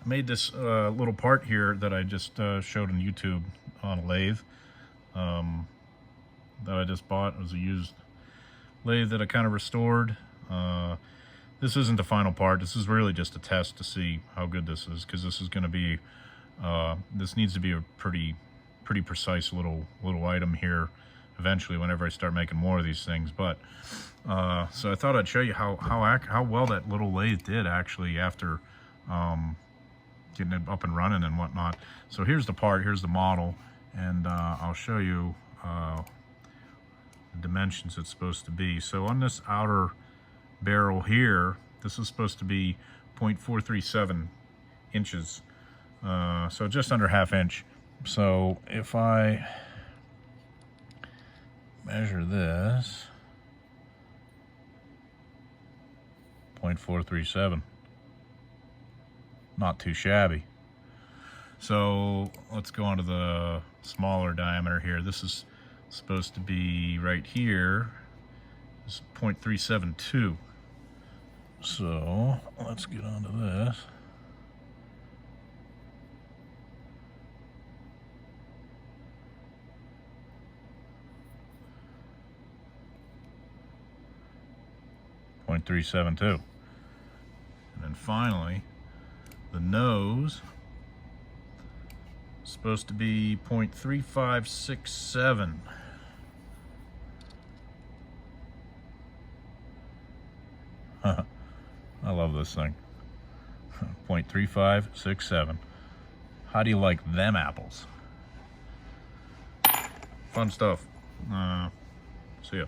made this little part here that I just showed on YouTube on a lathe that I just bought. It was a used lathe that I kind of restored. This isn't the final part. This is really just a test to see how good this is, because this is going to be this needs to be a pretty precise little item here eventually whenever I start making more of these things. But so I thought I'd show you how well that little lathe did actually after getting it up and running and whatnot. So here's the part, here's the model, and I'll show you the dimensions it's supposed to be. So on this outer barrel here, this is supposed to be 0.437 inches, so just under ½ inch. So if I measure this, 0.437, not too shabby. So let's go on to the smaller diameter here. This is supposed to be right here, this is 0.372. So let's get onto this. .372. And then finally, the nose is supposed to be 0.3567. I love this thing. 0.3567. How do you like them apples? Fun stuff. See ya.